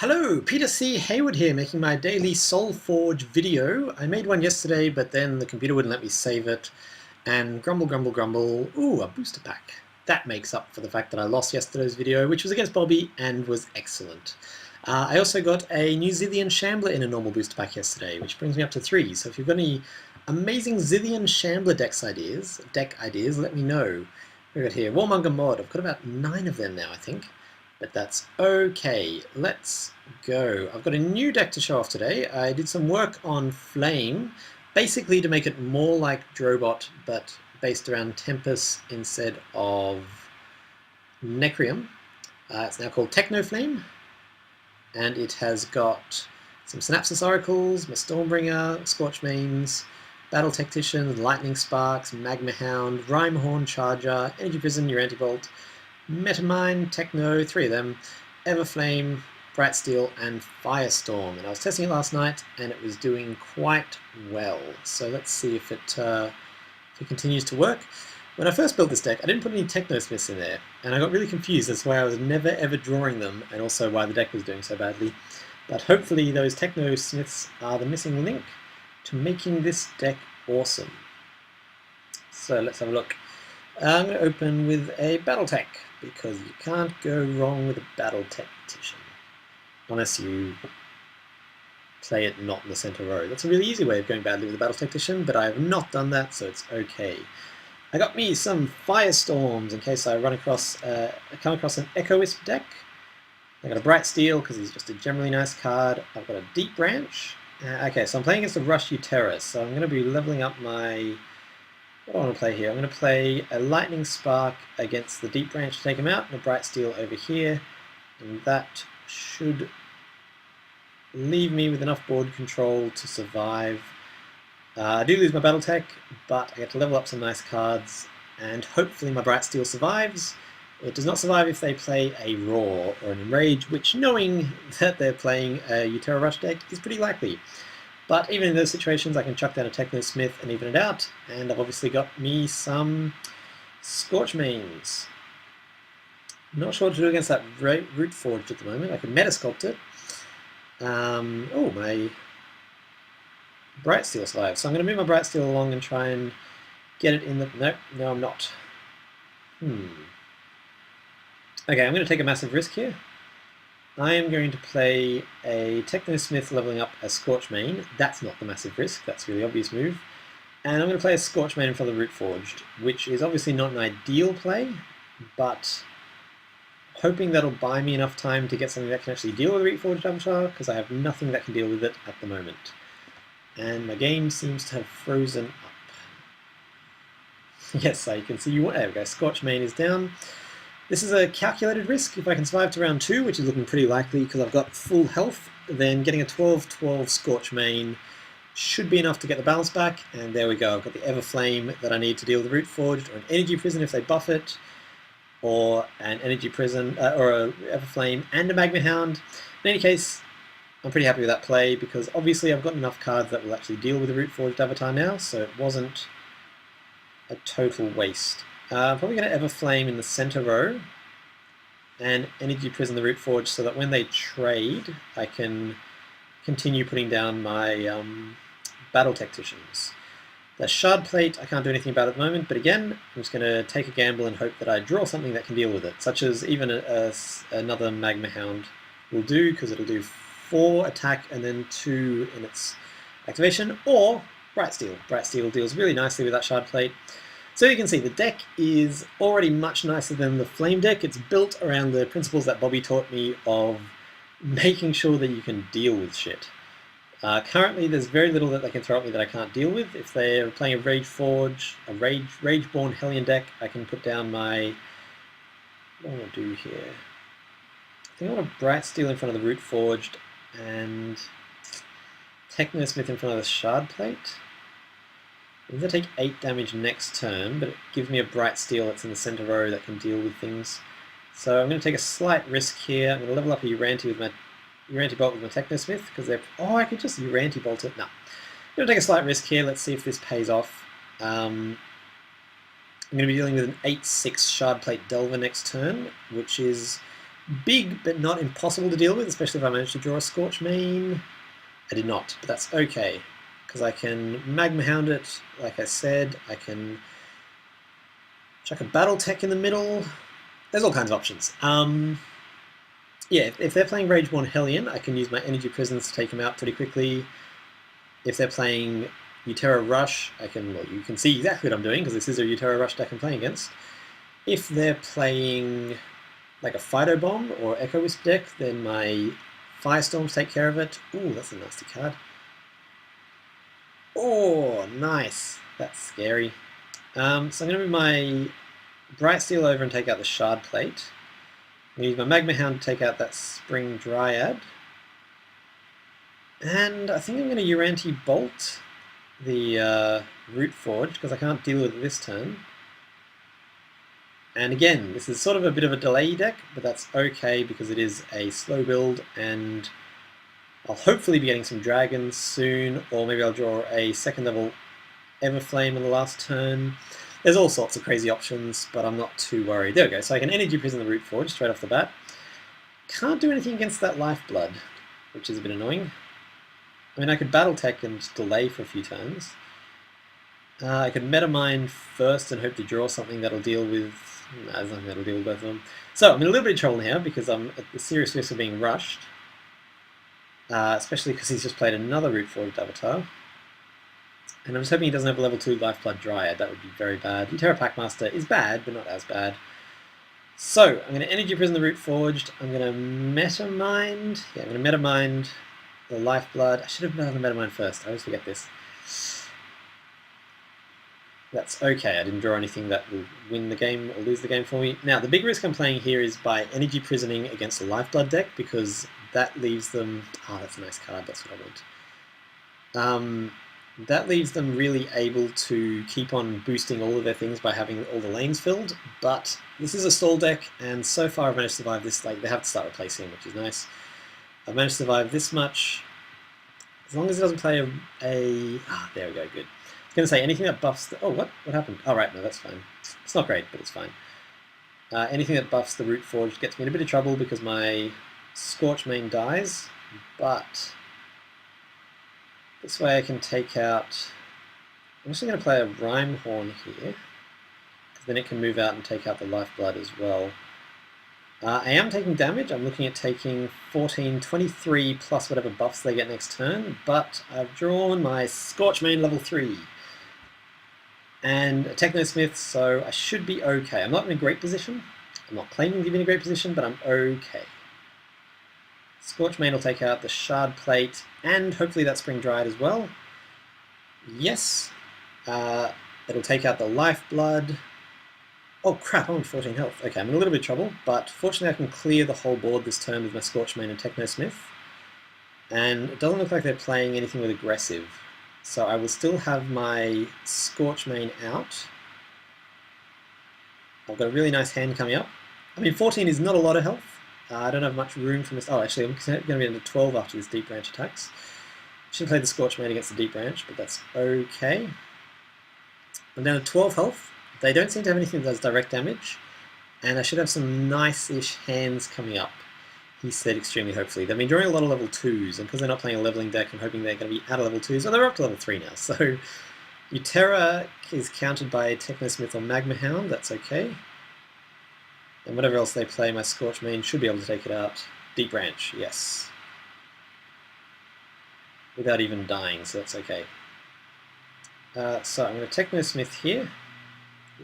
Hello, Peter C. Hayward here, making my daily Solforge video. I made one yesterday, but then the computer wouldn't let me save it. And grumble, grumble, grumble. Ooh, a booster pack. That makes up for the fact that I lost yesterday's video, which was against Bobby and was excellent. I also got a New Zillion Shambler in a normal booster pack yesterday, which brings me up to 3. So if you've got any amazing Zillion Shambler deck ideas, let me know. We got here Warmonger Mod. I've got about 9 of them now, I think. But that's okay. Let's go. I've got a new deck to show off today. I did some work on Flame, basically to make it more like Drobot, but based around Tempest instead of Necrium. It's now called Teknoflaym, and it has got some Synapsis Oracles, my Stormbringer, Scorchmanes, Battle Tactician, Lightning Sparks, Magma Hound, Rhymehorn Charger, Energy Prison, Urantibolt, Metamine, Techno, 3 of them, Everflame, Bright Steel, and Firestorm. And I was testing it last night, and it was doing quite well. So let's see if it continues to work. When I first built this deck, I didn't put any Technosmiths in there, and I got really confused as to why I was never ever drawing them, and also why the deck was doing so badly. But hopefully those Technosmiths are the missing link to making this deck awesome. So let's have a look. I'm going to open with a Battletech, because you can't go wrong with a Battle Tactician, unless you play it not in the center row. That's a really easy way of going badly with a Battle Tactician, but I have not done that, so it's okay. I got me some Firestorms in case I come across an Echo Wisp deck. I got a Bright Steel because he's just a generally nice card. I've got a Deep Branch. Okay, so I'm playing against a Rush Uterra, so I'm going to be leveling up my... What do I want to play here? I'm going to play a Lightning Spark against the Deep Branch to take him out, and a Bright Steel over here, and that should leave me with enough board control to survive. I do lose my Battletech, but I get to level up some nice cards, and hopefully my Bright Steel survives. It does not survive if they play a Roar or an Enrage, which, knowing that they're playing a Uterra Rush deck, is pretty likely. But even in those situations, I can chuck down a Technosmith and even it out, and I've obviously got me some Scorchmanes. I'm not sure what to do against that Root Forged at the moment. I could Metasculpt it. Oh, my Bright Steel survives. So I'm going to move my Bright Steel along and try and get it in the... No, I'm not. Okay, I'm going to take a massive risk here. I am going to play a Technosmith leveling up a Scorchmane. That's not the massive risk, that's a really obvious move. And I'm going to play a Scorchmane in front of the Root Forged, which is obviously not an ideal play, but hoping that'll buy me enough time to get something that can actually deal with the Root Forged Avatar, because I have nothing that can deal with it at the moment. And my game seems to have frozen up. Yes, so you can see, there we go, Scorchmane is down. This is a calculated risk. If I can survive to round 2, which is looking pretty likely because I've got full health, then getting a 12-12 Scorchmane should be enough to get the balance back, and there we go. I've got the Everflame that I need to deal with the Root Forged, or an Energy Prison if they buff it, or an Energy Prison, or a Everflame and a Magma Hound. In any case, I'm pretty happy with that play, because obviously I've got enough cards that will actually deal with the Root Forged Avatar now, so it wasn't a total waste. I'm probably going to Everflame in the center row and Energy Prison the Root Forge so that when they trade, I can continue putting down my Battle Tacticians. The Shard Plate, I can't do anything about at the moment, but again, I'm just going to take a gamble and hope that I draw something that can deal with it, such as even another Magma Hound will do, because it'll do 4 attack and then 2 in its activation, or Bright Steel. Bright Steel deals really nicely with that Shard Plate. So you can see the deck is already much nicer than the Flame deck. It's built around the principles that Bobby taught me of making sure that you can deal with shit. Currently there's very little that they can throw at me that I can't deal with. If they're playing a Rageborn Hellion deck, I can put down my... What do I want to do here? I think I want a Bright Steel in front of the Root Forged and Technosmith in front of the Shard Plate. I'm going to take 8 damage next turn, but it gives me a Bright Steel that's in the center row that can deal with things. So I'm going to take a slight risk here. I'm going to level up a Urantibolt with my Technosmith, because they're... Oh, I could just Urantibolt it. No. I'm going to take a slight risk here. Let's see if this pays off. I'm going to be dealing with an 8-6 Shard Plate Delver next turn, which is big but not impossible to deal with, especially if I manage to draw a Scorch Main. I did not, but that's okay, because I can Magma Hound it, like I said. I can chuck a Battle Tech in the middle. There's all kinds of options. Yeah, if they're playing Rageborn Hellion, I can use my Energy Prisons to take them out pretty quickly. If they're playing Utera Rush, well, you can see exactly what I'm doing, because this is a Utera Rush deck I'm playing against. If they're playing like a Fido Bomb or Echo Wisp deck, then my Firestorms take care of it. Ooh, that's a nasty card. Oh, nice. That's scary. So I'm going to move my Bright Steel over and take out the Shard Plate. I'm going to use my Magma Hound to take out that Spring Dryad. And I think I'm going to Uranti Bolt the Root Forge, because I can't deal with it this turn. And again, this is sort of a bit of a delay deck, but that's okay because it is a slow build, and I'll hopefully be getting some dragons soon, or maybe I'll draw a second level Everflame on the last turn. There's all sorts of crazy options, but I'm not too worried. There we go, so I can Energy Prison the Root Forge straight off the bat. Can't do anything against that Lifeblood, which is a bit annoying. I mean, I could Battle Tech and just delay for a few turns. I could Metamind first and hope to draw something that'll deal with... No, there's nothing that'll deal with both of them. So I'm in a little bit of trouble now because I'm at the serious risk of being rushed. Especially because he's just played another Root Forged Avatar. And I'm just hoping he doesn't have a level 2 Lifeblood Dryad. That would be very bad. Utera Packmaster is bad, but not as bad. So I'm going to Energy Prison the Root Forged. I'm going to Metamind. Yeah, I'm going to Metamind the Lifeblood. I should have done the Metamind first. I always forget this. That's okay. I didn't draw anything that will win the game or lose the game for me. Now, the big risk I'm playing here is by Energy Prisoning against a Lifeblood deck, because that leaves them... Oh, that's a nice card. That's what I want. That leaves them really able to keep on boosting all of their things by having all the lanes filled, but this is a stall deck, and so far I've managed to survive this. Like, they have to start replacing him, which is nice. I've managed to survive this much. As long as it doesn't play there we go, good. I was going to say, anything that buffs the... Oh, what? What happened? Oh, right, no, that's fine. It's not great, but it's fine. Anything that buffs the Root Forge gets me in a bit of trouble because my Scorch Main dies, but... This way I can take out... I'm actually going to play a Rhyme Horn here, because then it can move out and take out the Lifeblood as well. I am taking damage. I'm looking at taking 14, 23 plus whatever buffs they get next turn, but I've drawn my Scorch Main level 3 and a Technosmith, so I should be okay. I'm not in a great position. I'm not claiming to be in a great position, but I'm okay. Scorch Main will take out the Shard Plate and hopefully that Spring Dryad as well. Yes. It'll take out the Lifeblood. Oh crap, I'm on 14 health. Okay, I'm in a little bit of trouble, but fortunately I can clear the whole board this turn with my Scorch Main and Technosmith. And it doesn't look like they're playing anything with aggressive. So I will still have my Scorch Main out. I've got a really nice hand coming up. I mean, 14 is not a lot of health. I don't have much room from this. Oh, actually, I'm going to be under 12 after this Deep Branch attacks. Should have played the Scorch Main against the Deep Branch, but that's okay. I'm down to 12 health. They don't seem to have anything that does direct damage, and I should have some nice-ish hands coming up. He said extremely hopefully. They've been drawing a lot of level 2s, and because they're not playing a leveling deck, I'm hoping they're going to be out of level 2s. Oh, they're up to level 3 now, so Utera is countered by Technosmith or Magma Hound. That's okay. And whatever else they play, my Scorch Main should be able to take it out. Deep Branch, yes. Without even dying, so that's okay. So I'm going to Technosmith here,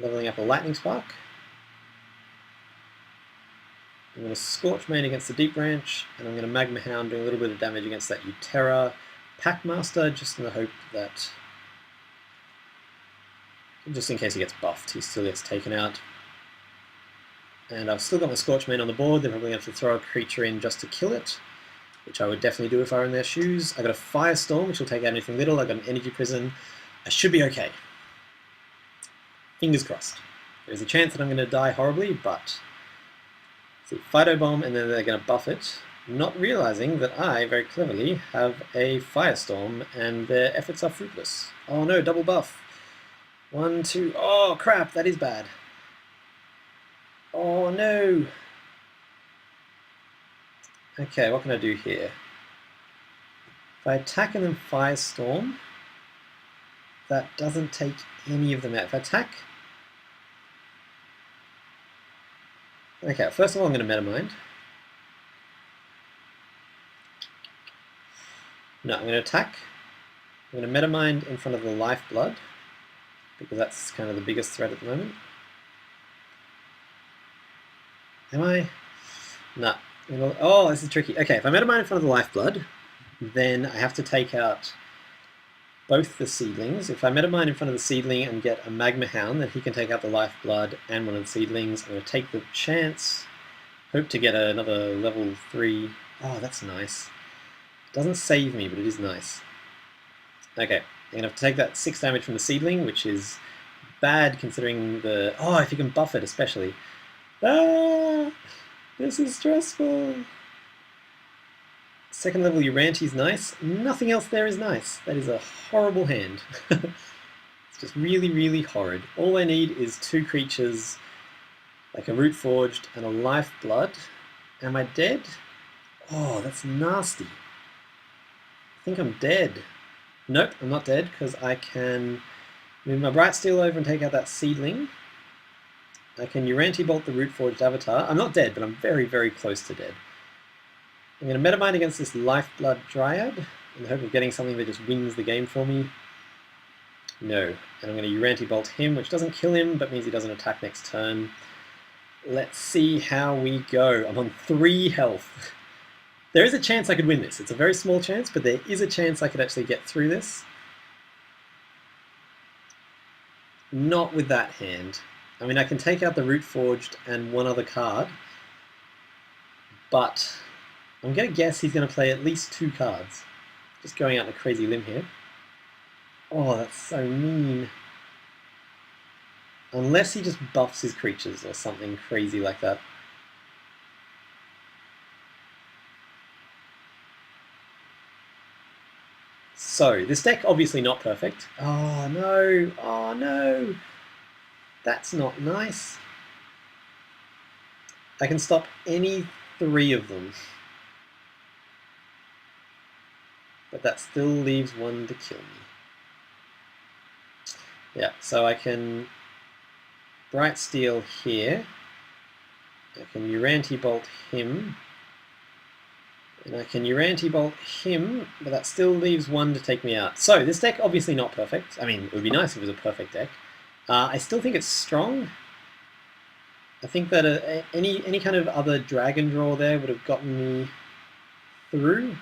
leveling up a Lightning Spark. I'm going to Scorch Main against the Deep Branch, and I'm going to Magma Hound, doing a little bit of damage against that Utera Packmaster, just in the hope that, just in case he gets buffed, he still gets taken out. And I've still got my Scorch Main on the board. They're probably going to have to throw a creature in just to kill it, which I would definitely do if I were in their shoes. I got a Firestorm, which will take out anything little. I got an Energy Prison. I should be okay. Fingers crossed. There's a chance that I'm going to die horribly, but... See, Fido Bomb, and then they're going to buff it, not realizing that I, very cleverly, have a Firestorm, and their efforts are fruitless. Oh no, double buff. 1, 2... Oh crap, that is bad. Oh no! Okay, what can I do here? If I attack and then Firestorm, that doesn't take any of them out. If I attack... Okay, first of all I'm going to Metamind. No, I'm going to attack. I'm going to Metamind in front of the Lifeblood, because that's kind of the biggest threat at the moment. Am I? No. Oh, this is tricky. Okay, if I Metamind in front of the Lifeblood, then I have to take out both the seedlings. If I Metamind in front of the seedling and get a Magma Hound, then he can take out the Lifeblood and one of the seedlings. I'm going to take the chance. Hope to get another level 3. Oh, that's nice. Doesn't save me, but it is nice. Okay, I'm going to have to take that 6 damage from the seedling, which is bad considering the... Oh, if you can buff it especially. Ah! This is stressful. Second level Uranti is nice. Nothing else there is nice. That is a horrible hand. It's just really, really horrid. All I need is 2 creatures, like a Root Forged and a Lifeblood. Am I dead? Oh, that's nasty. I think I'm dead. Nope, I'm not dead, because I can move my Bright Steel over and take out that seedling. I can Uranti Bolt the Root Forged Avatar. I'm not dead, but I'm very, very close to dead. I'm going to Metamind against this Lifeblood Dryad in the hope of getting something that just wins the game for me. No. And I'm going to Uranti Bolt him, which doesn't kill him, but means he doesn't attack next turn. Let's see how we go. I'm on 3 health. There is a chance I could win this. It's a very small chance, but there is a chance I could actually get through this. Not with that hand. I mean, I can take out the Root Forged and one other card, but I'm going to guess he's going to play at least 2 cards. Just going out on a crazy limb here. Oh, that's so mean. Unless he just buffs his creatures or something crazy like that. So, this deck obviously not perfect. Oh no, oh no. That's not nice. I can stop any 3 of them. But that still leaves 1 to kill me. Yeah, so I can Bright Steel here. I can Uranti Bolt him. And I can Uranti Bolt him, but that still leaves 1 to take me out. So, this deck obviously not perfect. I mean, it would be nice if it was a perfect deck. I still think it's strong. I think that any kind of other dragon draw there would have gotten me through,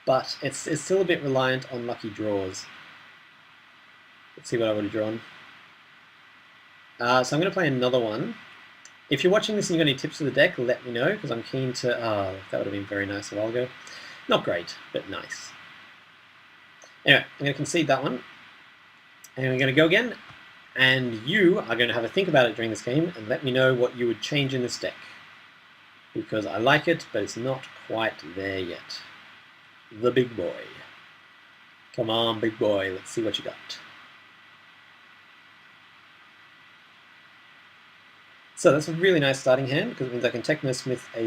but it's still a bit reliant on lucky draws. Let's see what I would have drawn. So I'm going to play another one. If you're watching this and you've got any tips for the deck, let me know, because I'm keen to... Oh, that would have been very nice a while ago. Not great, but nice. Anyway, I'm going to concede that one. And we're going to go again. And you are going to have a think about it during this game and let me know what you would change in this deck. Because I like it, but it's not quite there yet. The big boy. Come on, big boy, let's see what you got. So that's a really nice starting hand, because it means I can Technosmith a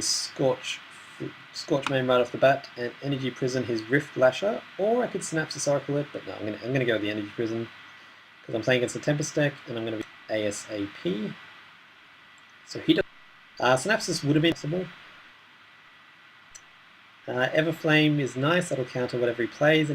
Scorchmane right off the bat and Energy Prison his Rift Lasher, or I could Synapsis Oracle it, but no, I'm going to go with the Energy Prison, because I'm playing against the Tempest deck, and I'm going to be ASAP. So he does... Synapsis would have been possible. Everflame is nice, that'll counter whatever he plays.